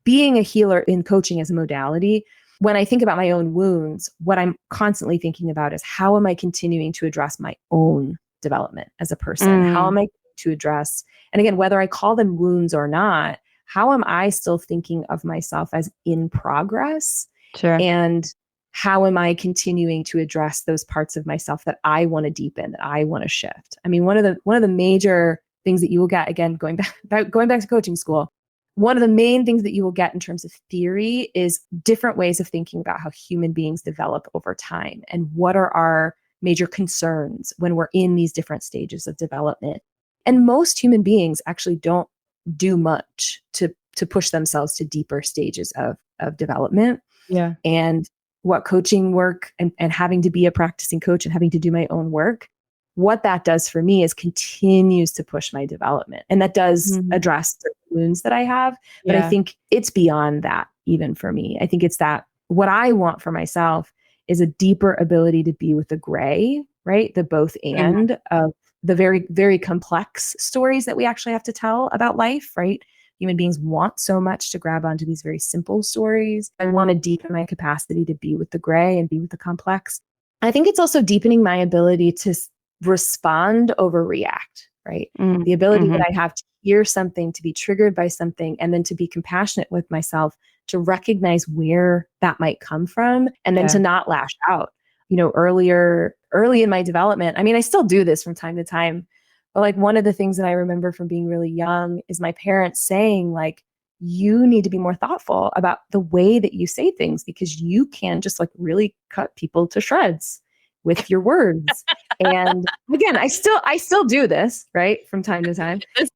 being a healer in coaching as a modality, when I think about my own wounds, what I'm constantly thinking about is how am I continuing to address my own development as a person? How am I to address, and again, whether I call them wounds or not, how am I still thinking of myself as in progress? Sure. And how am I continuing to address those parts of myself that I want to deepen, that I want to shift? I mean, one of the major things that you will get, again, going back to coaching school, one of the main things that you will get in terms of theory is different ways of thinking about how human beings develop over time and what are our major concerns when we're in these different stages of development. And most human beings actually don't do much to push themselves to deeper stages of development. Yeah. And what coaching work and having to be a practicing coach and having to do my own work, what that does for me is continues to push my development. And that does address the wounds that I have. But I think it's beyond that even for me. I think it's that what I want for myself is a deeper ability to be with the gray, right? The both and of the very, very complex stories that we actually have to tell about life, right? Human beings want so much to grab onto these very simple stories. I want to deepen my capacity to be with the gray and be with the complex. I think it's also deepening my ability to respond over react, right? The ability that I have to hear something, to be triggered by something, and then to be compassionate with myself, to recognize where that might come from, and then to not lash out. You know, early in my development, I mean, I still do this from time to time, but like one of the things that I remember from being really young is my parents saying like, you need to be more thoughtful about the way that you say things because you can just like really cut people to shreds with your words. And again, I still do this, right? From time to time. This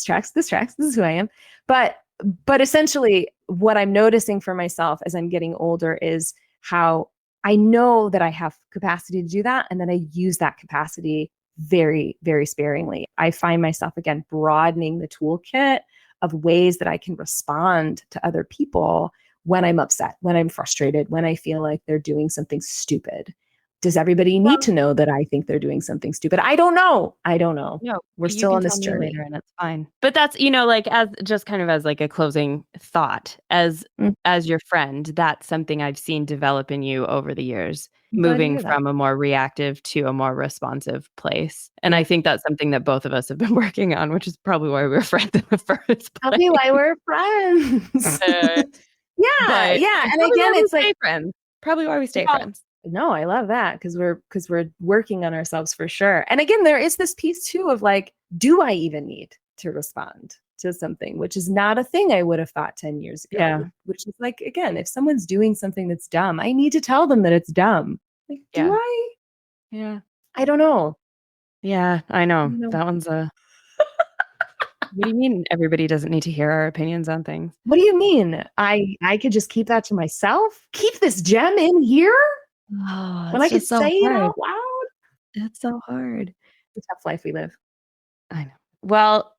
tracks. This is who I am. But essentially what I'm noticing for myself as I'm getting older is how I know that I have capacity to do that. And then I use that capacity very, very sparingly. I find myself again, broadening the toolkit of ways that I can respond to other people when I'm upset, when I'm frustrated, when I feel like they're doing something stupid. Does everybody need to know that I think they're doing something stupid? I don't know. No, we're still on this journey later and it's fine. But that's, like as just kind of as like a closing thought, as your friend, that's something I've seen develop in you over the years, moving from a more reactive to a more responsive place. And I think that's something that both of us have been working on, which is probably why we're friends in the first place. Tell me why we're friends. Yeah. And again, it's like friends. Probably why we stay friends. No, I love that because we're working on ourselves for sure. And again, there is this piece too of like, do I even need to respond to something, which is not a thing I would have thought 10 years ago. Yeah. Which is like, again, if someone's doing something that's dumb, I need to tell them that it's dumb. Like, do I? Yeah. I don't know. Yeah, I know. That one's a What do you mean everybody doesn't need to hear our opinions on things? What do you mean? I could just keep that to myself? Keep this gem in here? Oh, when I could say it out loud? It's so hard. It's a tough life we live. I know. Well,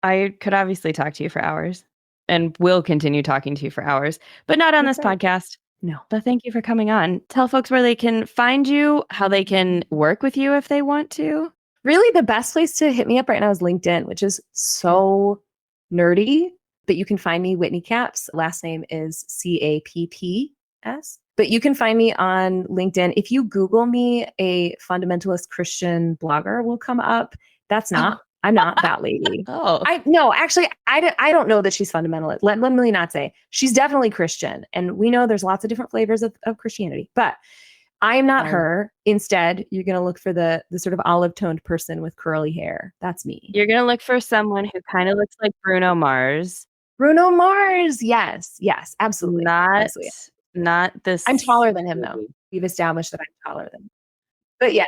I could obviously talk to you for hours and will continue talking to you for hours, but not on this podcast. No. But thank you for coming on. Tell folks where they can find you, how they can work with you if they want to. Really, the best place to hit me up right now is LinkedIn, which is so nerdy, but you can find me, Whitney Capps. Last name is Capps. But you can find me on LinkedIn. If you Google me, a fundamentalist Christian blogger will come up. I'm not that lady. I don't know that she's fundamentalist. Let me not say. She's definitely Christian. And we know there's lots of different flavors of Christianity, but I am not her. Instead, you're going to look for the sort of olive toned person with curly hair. That's me. You're going to look for someone who kind of looks like Bruno Mars. Bruno Mars. Yes, absolutely. Not this. I'm taller than him, though. We've established that I'm taller than him. But yes,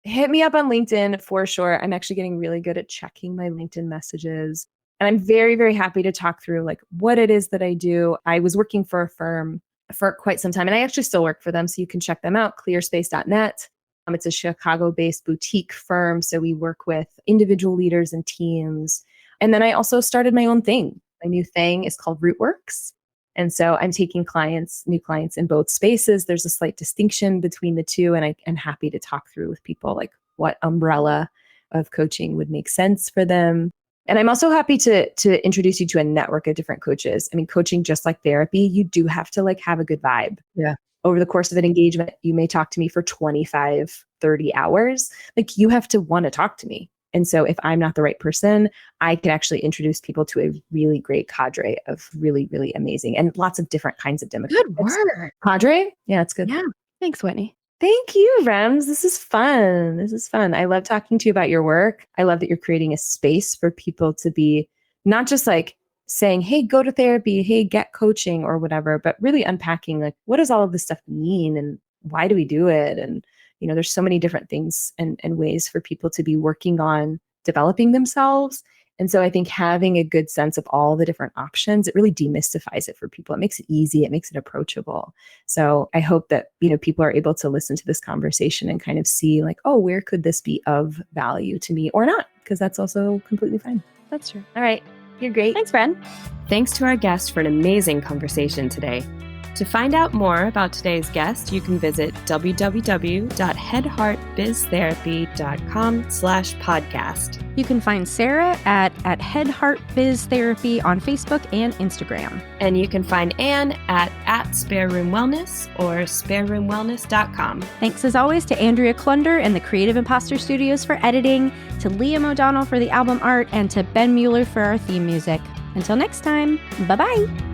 hit me up on LinkedIn for sure. I'm actually getting really good at checking my LinkedIn messages. And I'm very, very happy to talk through like what it is that I do. I was working for a firm for quite some time, and I actually still work for them. So you can check them out, clearspace.net. It's a Chicago-based boutique firm. So we work with individual leaders and teams. And then I also started my own thing. My new thing is called Rootworks. And so I'm taking new clients in both spaces. There's a slight distinction between the two. And I'm happy to talk through with people like what umbrella of coaching would make sense for them. And I'm also happy to introduce you to a network of different coaches. I mean, coaching, just like therapy, you do have to like have a good vibe. Yeah. Over the course of an engagement, you may talk to me for 25, 30 hours. Like, you have to want to talk to me. And so if I'm not the right person, I can actually introduce people to a really great cadre of really, really amazing and lots of different kinds of demographics. Good word. Cadre? Yeah, it's good. Yeah. Thanks, Whitney. Thank you, Rems. This is fun. This is fun. I love talking to you about your work. I love that you're creating a space for people to be not just like saying, hey, go to therapy, hey, get coaching or whatever, but really unpacking like, what does all of this stuff mean and why do we do it? And, you know, there's so many different things and ways for people to be working on developing themselves. And so I think having a good sense of all the different options, it really demystifies it for people. It makes it easy. It makes it approachable. So I hope that, you know, people are able to listen to this conversation and kind of see like, oh, where could this be of value to me or not? Because that's also completely fine. That's true. All right. You're great. Thanks, friend. Thanks to our guest for an amazing conversation today. To find out more about today's guest, you can visit www.headheartbiztherapy.com/podcast. You can find Sarah at Head Heart Biz Therapy on Facebook and Instagram. And you can find Anne at Spare Room Wellness or spareroomwellness.com. Thanks as always to Andrea Klunder and the Creative Imposter Studios for editing, to Liam O'Donnell for the album art, and to Ben Mueller for our theme music. Until next time, bye-bye.